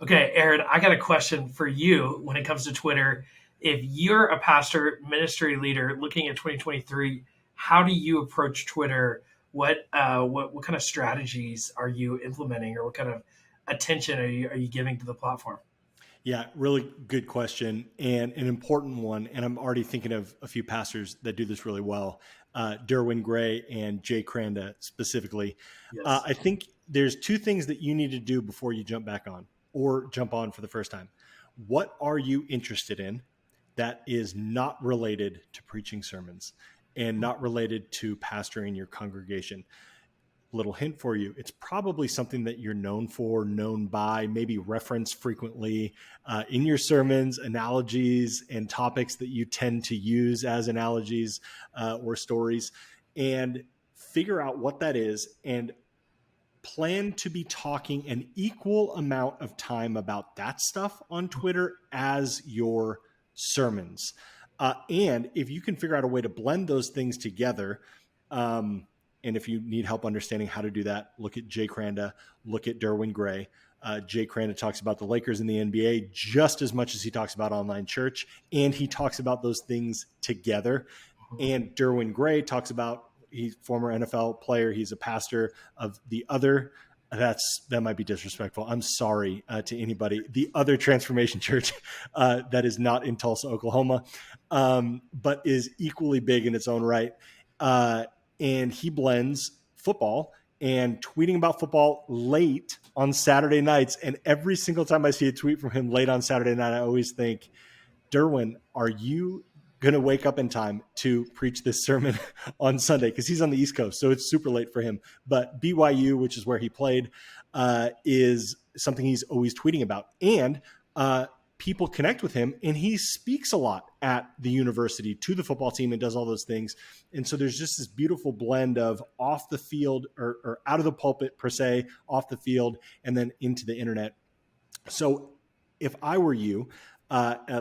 Okay, Aaron, I got a question for you when it comes to Twitter. If you're a pastor, ministry leader looking at 2023, how do you approach Twitter? What kind of strategies are you implementing, or what kind of attention are you giving to the platform? Yeah, really good question and an important one. And I'm already thinking of a few pastors that do this really well. Derwin Gray and Jay Cranda specifically. Yes. I think there's two things that you need to do before you jump back on or jump on for the first time. What are you interested in that is not related to preaching sermons and not related to pastoring your congregation? Little hint for you, it's probably something that you're known for, known by, maybe reference frequently in your sermons, analogies and topics that you tend to use as analogies or stories, and figure out what that is and plan to be talking an equal amount of time about that stuff on Twitter as your sermons. And if you can figure out a way to blend those things together, um, and if you need help understanding how to do that, look at Jay Cranda, look at Derwin Gray. Jay Cranda talks about the Lakers in the NBA just as much as he talks about online church, and he talks about those things together. And Derwin Gray talks about, he's a former NFL player. He's a pastor of the other, that might be disrespectful. I'm sorry to anybody. The other Transformation Church that is not in Tulsa, Oklahoma, but is equally big in its own right. And he blends football and tweeting about football late on Saturday nights. And every single time I see a tweet from him late on Saturday night, I always think, Derwin, are you going to wake up in time to preach this sermon on Sunday? Because he's on the East Coast, so it's super late for him. But BYU, which is where he played, is something he's always tweeting about. And people connect with him, and he speaks a lot at the university to the football team and does all those things. And so there's just this beautiful blend of off the field or out of the pulpit, per se, off the field, and then into the internet. So if I were you,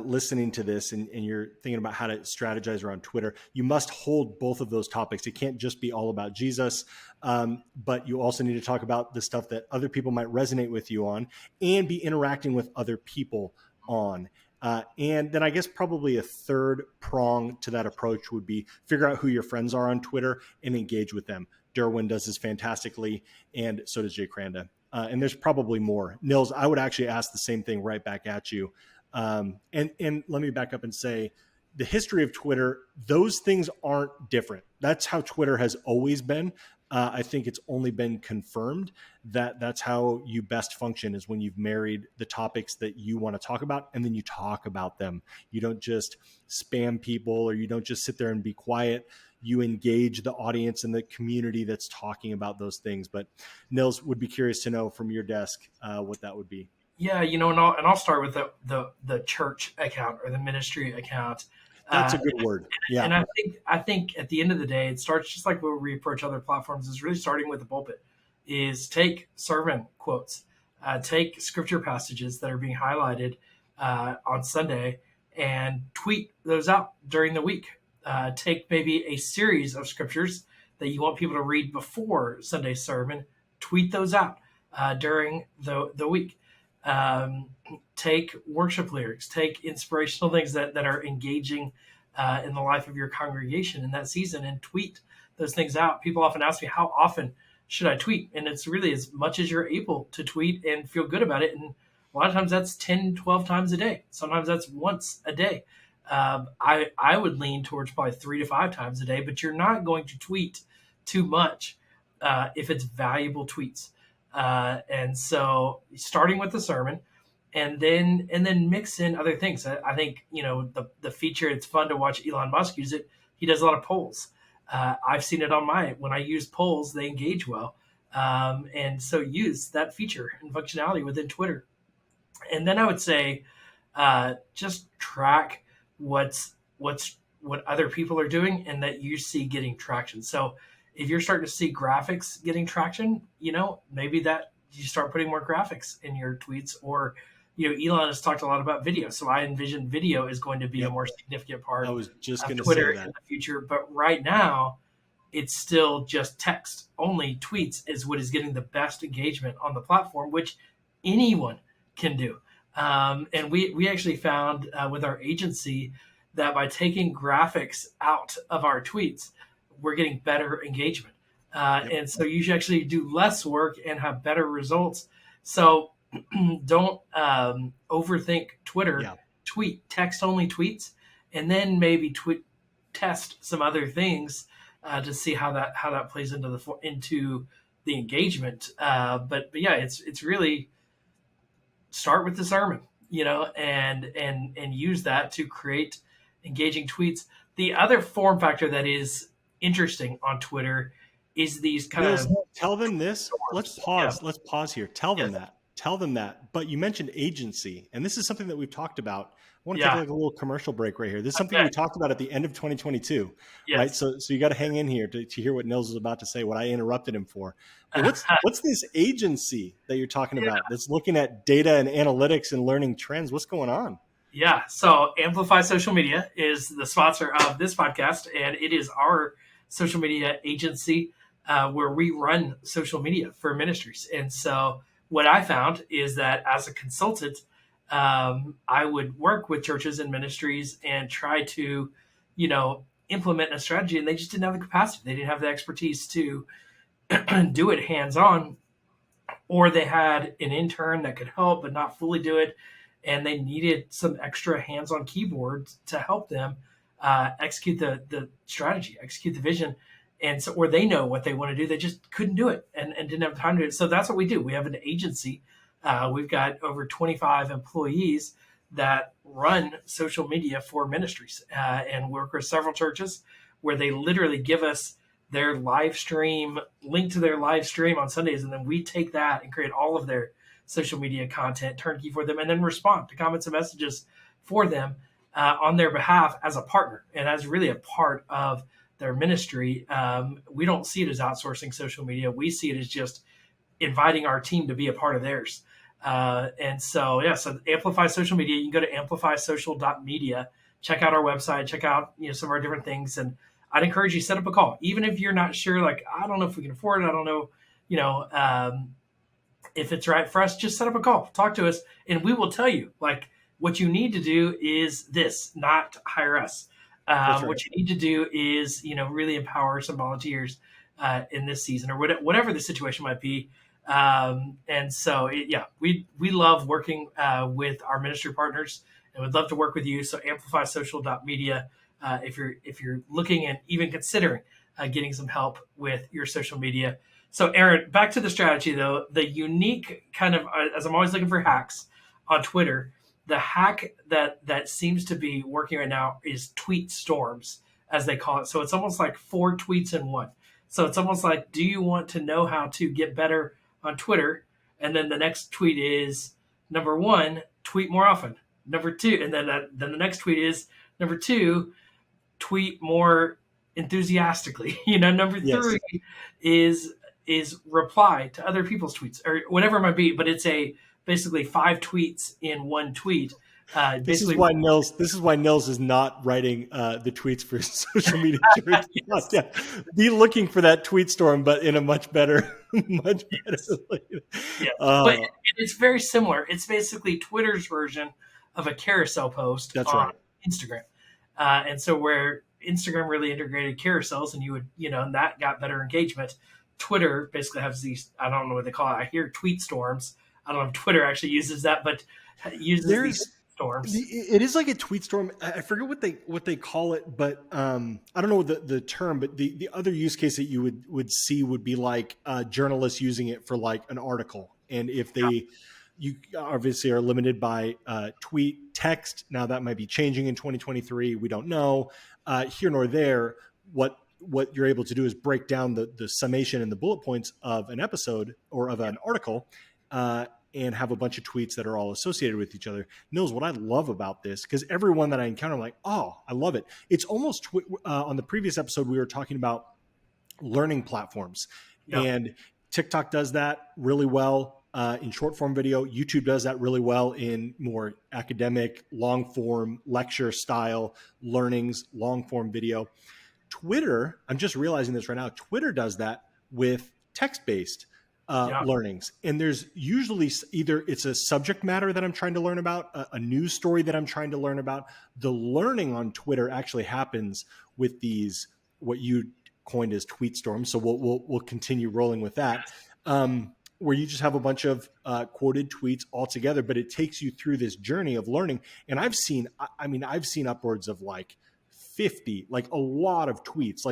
listening to this and you're thinking about how to strategize around Twitter, you must hold both of those topics. It can't just be all about Jesus, but you also need to talk about the stuff that other people might resonate with you on and be interacting with other people on. And then I guess probably a third prong to that approach would be figure out who your friends are on Twitter and engage with them. Derwin does this fantastically, and so does Jay Cranda. And there's probably more. Nils, I would actually ask the same thing right back at you. And let me back up and say the history of Twitter, those things aren't different. That's how Twitter has always been. I think it's only been confirmed that that's how you best function, is when you've married the topics that you want to talk about and then you talk about them. You don't just spam people, or you don't just sit there and be quiet. You engage the audience and the community that's talking about those things. But Nils, would be curious to know from your desk what that would be. Yeah, and I'll start with the church account or the ministry account. That's Uh, a good word. Yeah. and I think at the end of the day, it starts just like where we approach other platforms, is really starting with the pulpit. Is take sermon quotes, take scripture passages that are being highlighted on Sunday, and tweet those out during the week. Take maybe a series of scriptures that you want people to read before Sunday's sermon, tweet those out during the week. Take worship lyrics, take inspirational things that are engaging in the life of your congregation in that season, and tweet those things out. People often ask me, how often should I tweet? And it's really as much as you're able to tweet and feel good about it. And a lot of times that's 10, 12 times a day. Sometimes that's once a day. I would lean towards probably 3 to 5 times a day, but you're not going to tweet too much if it's valuable tweets. And so starting with the sermon, and then mix in other things. I think the feature. It's fun to watch Elon Musk use it. He does a lot of polls. I've seen it on when I use polls, they engage well, and so use that feature and functionality within Twitter. And then I would say, just track what other people are doing and that you see getting traction. So if you're starting to see graphics getting traction, maybe that you start putting more graphics in your tweets. Or Elon has talked a lot about video, so I envision video is going to be a Yep. more significant part I was just of going to Twitter say in that. the future. But right now, it's still just text only. Tweets is what is getting the best engagement on the platform, which anyone can do. And we actually found with our agency that by taking graphics out of our tweets, we're getting better engagement. Yep. And so you should actually do less work and have better results. So don't overthink Twitter. Yeah. Tweet text only tweets, and then maybe test some other things to see how that plays into the engagement. But yeah, it's really start with the sermon, and use that to create engaging tweets. The other form factor that is interesting on Twitter is these kind Nils, of tell them this. Let's pause. Yeah. Let's pause here. Tell them Yes. that. Tell them that. But you mentioned agency, and this is something that we've talked about. I want to Yeah. take like a little commercial break right here. This is something Okay. we talked about at the end of 2022, Yes. right? So you got to hang in here to hear what Nils was about to say, what I interrupted him for. But what's this agency that you're talking about that's looking at data and analytics and learning trends? What's going on? Yeah. So Amplify Social Media is the sponsor of this podcast, and it is our social media agency where we run social media for ministries. And so what I found is that as a consultant, I would work with churches and ministries and try to, implement a strategy, and they just didn't have the capacity. They didn't have the expertise to do it hands-on, or they had an intern that could help but not fully do it, and they needed some extra hands on keyboards to help them execute the strategy, execute the vision. And so, or they know what they want to do, they just couldn't do it and didn't have time to do it. So that's what we do. We have an agency. We've got over 25 employees that run social media for ministries and work with several churches where they literally give us their live stream, link to their live stream on Sundays. And then we take that and create all of their social media content turnkey for them, and then respond to comments and messages for them on their behalf as a partner and as really a part of their ministry. We don't see it as outsourcing social media. We see it as just inviting our team to be a part of theirs. And so Amplify Social Media, you can go to amplifysocial.media, check out our website, check out some of our different things. And I'd encourage you to set up a call, even if you're not sure, like, I don't know if we can afford it. I don't know, if it's right for us, just set up a call, talk to us, and we will tell you, like, what you need to do is this, not hire us. Right. What you need to do is, really empower some volunteers in this season or whatever the situation might be. And so, we love working with our ministry partners, and would love to work with you. So amplifysocial.media, if you're looking and even considering getting some help with your social media. So Aaron, back to the strategy though, the unique kind of, as I'm always looking for hacks on Twitter, the hack that seems to be working right now is tweet storms, as they call it. So it's almost like 4 tweets in one. So it's almost like, do you want to know how to get better on Twitter? And then the next tweet is, number 1, tweet more often. Number 2, and then the next tweet is, number 2, tweet more enthusiastically. Number 3 is reply to other people's tweets or whatever it might be. But it's basically 5 tweets in one tweet. This is why Nils is not writing the tweets for social media. Yes. Yeah. Be looking for that tweet storm, but in a much better way. Yeah. But it's very similar. It's basically Twitter's version of a carousel post on Instagram. And so where Instagram really integrated carousels, and you would, and that got better engagement. Twitter basically has these, I don't know what they call it. I hear tweet storms. I don't know if Twitter actually uses that, but uses these storms. It is like a tweet storm. I forget what they call it, but I don't know the term. But the other use case that you would see would be like journalists using it for like an article, and if you obviously are limited by tweet text. Now that might be changing in 2023. We don't know. Here nor there. What you're able to do is break down the summation and the bullet points of an episode or of an article, and have a bunch of tweets that are all associated with each other. Nils, what I love about this, because everyone that I encounter, I'm like, oh, I love it. It's almost on the previous episode, we were talking about learning platforms, and TikTok does that really well in short form video. YouTube does that really well in more academic, long form lecture style learnings, long form video. Twitter, I'm just realizing this right now. Twitter does that with text-based Yeah. learnings. And there's usually either it's a subject matter that I'm trying to learn about, a news story that I'm trying to learn about. The learning on Twitter actually happens with these, what you coined as tweet storms. So we'll continue rolling with that. Where you just have a bunch of quoted tweets all together, but it takes you through this journey of learning. And I've seen upwards of like 50, like a lot of tweets.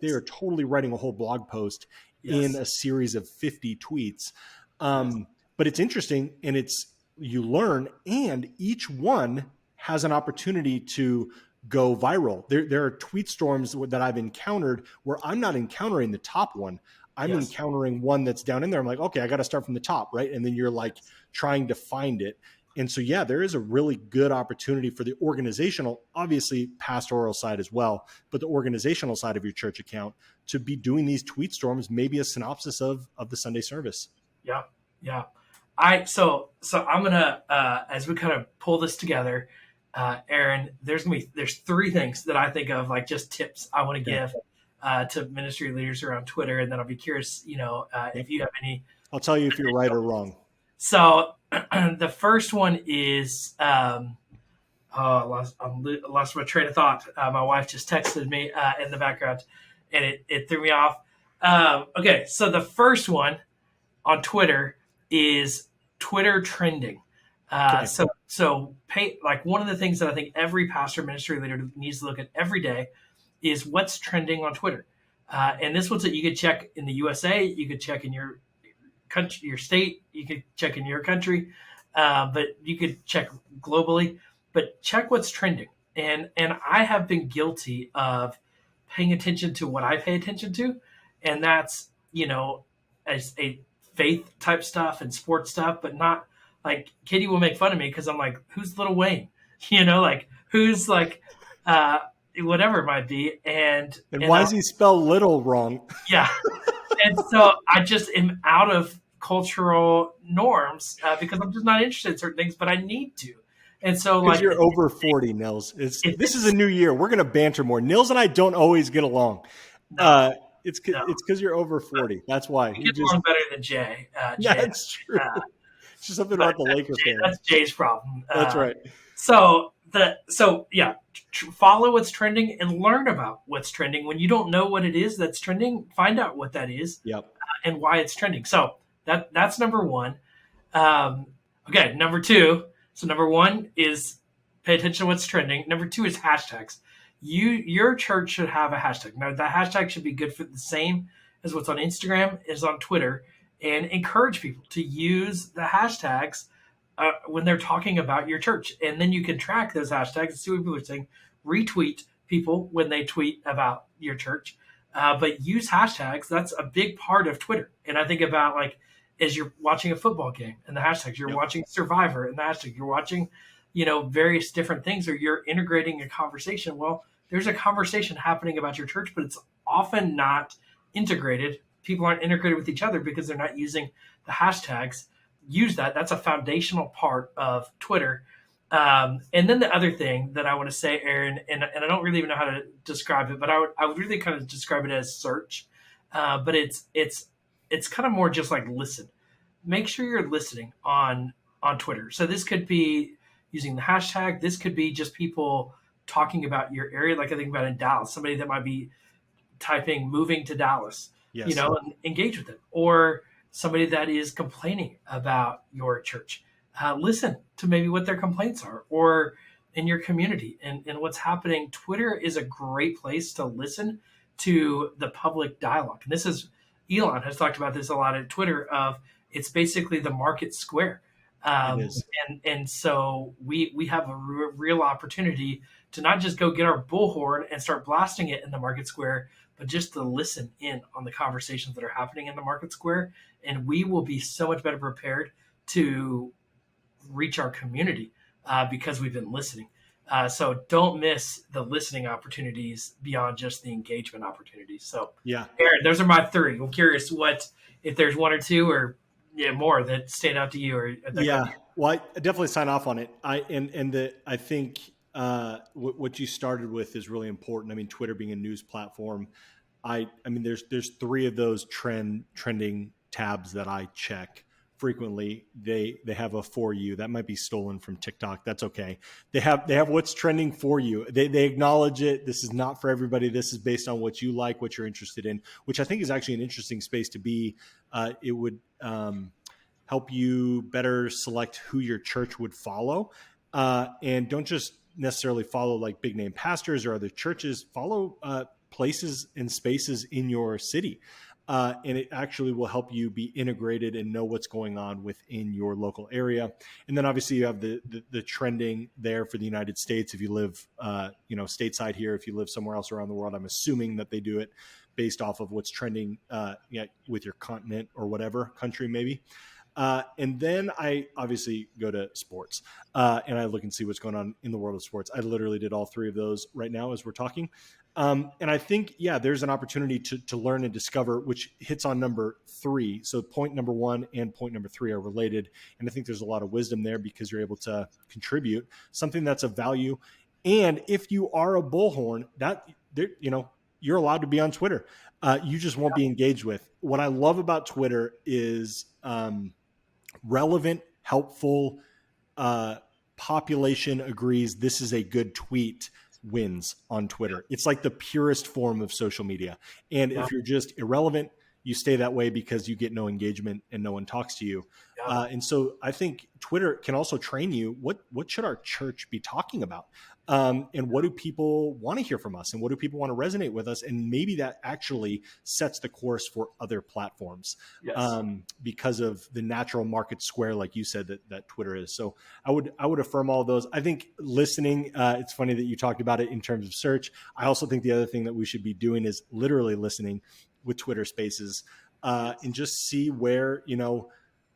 They are totally writing a whole blog post in a series of 50 tweets. But it's interesting, and you learn, and each one has an opportunity to go viral. There are tweet storms that I've encountered where I'm not encountering the top one. I'm encountering one that's down in there. I'm like, okay, I got to start from the top, right? And then you're like trying to find it. And so, yeah, there is a really good opportunity for the organizational, obviously pastoral side as well, but the organizational side of your church account to be doing these tweet storms, maybe a synopsis of the Sunday service. Yeah. Yeah. So I'm going to, as we kind of pull this together, Aaron, there's three things that I think of, like just tips I want to give to ministry leaders around Twitter. And then I'll be curious, if you have any. I'll tell you if you're right or wrong. So the first one is, I lost my train of thought. My wife just texted me in the background, and it threw me off. Okay, so the first one on Twitter is Twitter trending. So pay, like, one of the things that I think every pastor ministry leader needs to look at every day is what's trending on Twitter. And this one's that you could check in the USA, you could check in your country, your state, you could check in your country, but you could check globally. But check what's trending. And I have been guilty of paying attention to what I pay attention to, and that's, as a faith type stuff and sports stuff, but not like, Katie will make fun of me because I'm like, who's Lil Wayne? Like who's like whatever it might be. And why does he spell little wrong? Yeah. And so I just am out of cultural norms because I'm just not interested in certain things, but I need to. And so, like, you're over 40, Nils. This is a new year. We're going to banter more. Nils and I don't always get along. No, it's because you're over 40. That's why. We get along better than Jay. That's true. It's just something about the Lakers fans. That's Jay's problem. That's right. So follow what's trending and learn about what's trending. When you don't know what it is that's trending, find out what that is. Yep. And why it's trending. So that's number one. Okay, number two. So number one is pay attention to what's trending. Number two is hashtags. Your church should have a hashtag. Now, the hashtag should be good for the same as what's on Instagram is on Twitter, and encourage people to use the hashtags when they're talking about your church. And then you can track those hashtags and see what people are saying. Retweet people when they tweet about your church. But use hashtags. That's a big part of Twitter. And I think about, like, as you're watching a football game and the hashtags, you're watching Survivor and the hashtag, you're watching, various different things, or you're integrating a conversation. Well, there's a conversation happening about your church, but it's often not integrated. People aren't integrated with each other because they're not using the hashtags. Use that. That's a foundational part of Twitter. And then the other thing that I want to say, Aaron, and I don't really even know how to describe it, but I would really kind of describe it as search. But it's kind of more just like listen. Make sure you're listening on Twitter. So this could be using the hashtag. This could be just people talking about your area. Like I think about in Dallas, somebody that might be typing moving to Dallas, and engage with it. Or somebody that is complaining about your church. Listen to maybe what their complaints are, or in your community and what's happening. Twitter is a great place to listen to the public dialogue. And this is, Elon has talked about this a lot at Twitter, of it's basically the market square. And so we have a real opportunity to not just go get our bullhorn and start blasting it in the market square, but just to listen in on the conversations that are happening in the market square. And we will be so much better prepared to reach our community because we've been listening. So don't miss the listening opportunities beyond just the engagement opportunities. So yeah, Aaron, those are my three. I'm curious if there's one or two or more that stand out to you. Or well, I definitely sign off on it. I think what you started with is really important. I mean, Twitter being a news platform, I mean, there's three of those trending tabs that I check frequently, they have a for you that might be stolen from TikTok. That's okay. They have what's trending for you. They acknowledge it. This is not for everybody. This is based on what you like, what you're interested in, which I think is actually an interesting space to be. It would help you better select who your church would follow, and don't just necessarily follow like big name pastors or other churches. Follow places and spaces in your city. And it actually will help you be integrated and know what's going on within your local area. And then obviously you have the trending there for the United States. If you live, stateside here, if you live somewhere else around the world, I'm assuming that they do it based off of what's trending with your continent or whatever country maybe. And then I obviously go to sports and I look and see what's going on in the world of sports. I literally did all three of those right now as we're talking. And I think, there's an opportunity to learn and discover, which hits on number 3. So point number 1 and point number 3 are related. And I think there's a lot of wisdom there because you're able to contribute something that's of value. And if you are a bullhorn, you're allowed to be on Twitter. You just won't be engaged with. What I love about Twitter is relevant, helpful, population agrees this is a good tweet wins on Twitter. It's like the purest form of social media. And if you're just irrelevant, you stay that way because you get no engagement and no one talks to you. And so I think Twitter can also train you. What should our church be talking about? And what do people want to hear from us? And what do people want to resonate with us? And maybe that actually sets the course for other platforms because of the natural market square, like you said, that Twitter is. So I would affirm all of those. I think listening, it's funny that you talked about it in terms of search. I also think the other thing that we should be doing is literally listening with Twitter Spaces and just see where,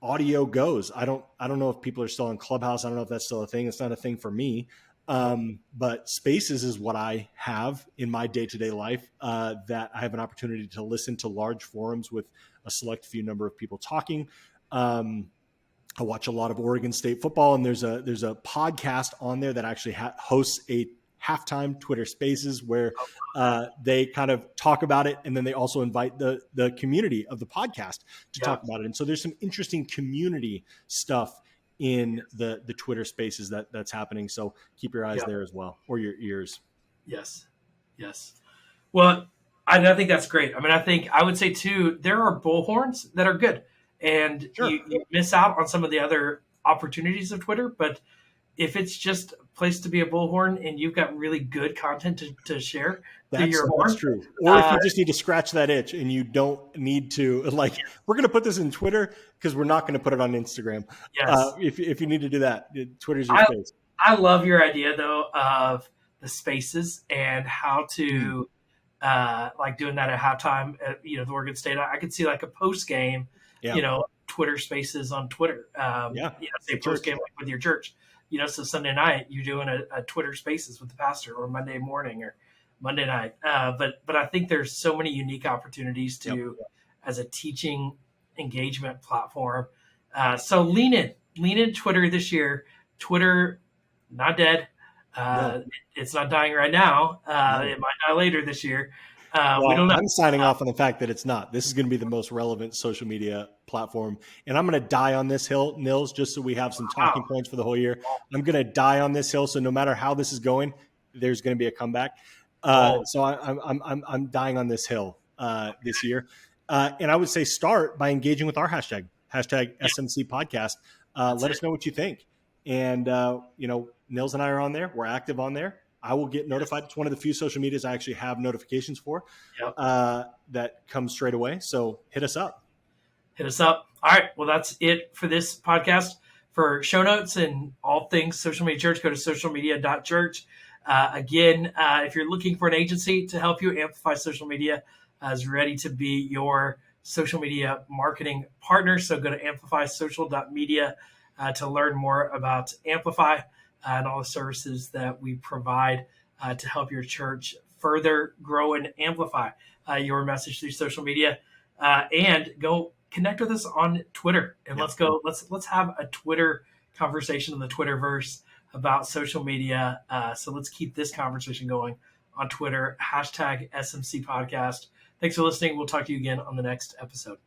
audio goes. I don't know if people are still on Clubhouse. I don't know if that's still a thing. It's not a thing for me. But Spaces is what I have in my day-to-day life, that I have an opportunity to listen to large forums with a select few number of people talking. I watch a lot of Oregon State football, and there's a podcast on there that actually hosts a halftime Twitter Spaces where they kind of talk about it, and then they also invite the community of the podcast to talk about it. And so there's some interesting community stuff in the Twitter Spaces that's happening. So keep your eyes there as well, or your ears. Yes. Well, I think that's great. I mean, I would say too, there are bullhorns that are good, and you miss out on some of the other opportunities of Twitter. But if it's just a place to be a bullhorn and you've got really good content to share, that's true. Or if you just need to scratch that itch and you don't need to, we're going to put this in Twitter because we're not going to put it on Instagram. Yes. If you need to do that, Twitter's your space. I love your idea though of the spaces and how to doing that at halftime at the Oregon State. I could see like a post game, Twitter Spaces on Twitter. Say post game with your church. So Sunday night you're doing a Twitter Spaces with the pastor, or Monday morning or Monday night. But I think there's so many unique opportunities as a teaching engagement platform. So lean in Twitter this year. Twitter, not dead. It's not dying right now. It might die later this year. We don't know. I'm signing off on the fact that it's not. This is going to be the most relevant social media platform. And I'm going to die on this hill, Nils, just so we have some talking points for the whole year. I'm going to die on this hill. So no matter how this is going, there's going to be a comeback. So I'm dying on this hill this year. And I would say start by engaging with our hashtag SMC podcast. Let us know what you think. And, Nils and I are on there. We're active on there. I will get notified. It's one of the few social medias I actually have notifications for that comes straight away. So hit us up. All right. Well, that's it for this podcast. For show notes and all things Social Media Church, go to socialmedia.church. Again, if you're looking for an agency to help you, Amplify Social Media is ready to be your social media marketing partner. So go to amplifysocial.media to learn more about Amplify and all the services that we provide to help your church further grow and amplify your message through social media. And go connect with us on Twitter. And let's have a Twitter conversation in the Twitterverse about social media. So let's keep this conversation going on Twitter, #SMC podcast. Thanks for listening. We'll talk to you again on the next episode.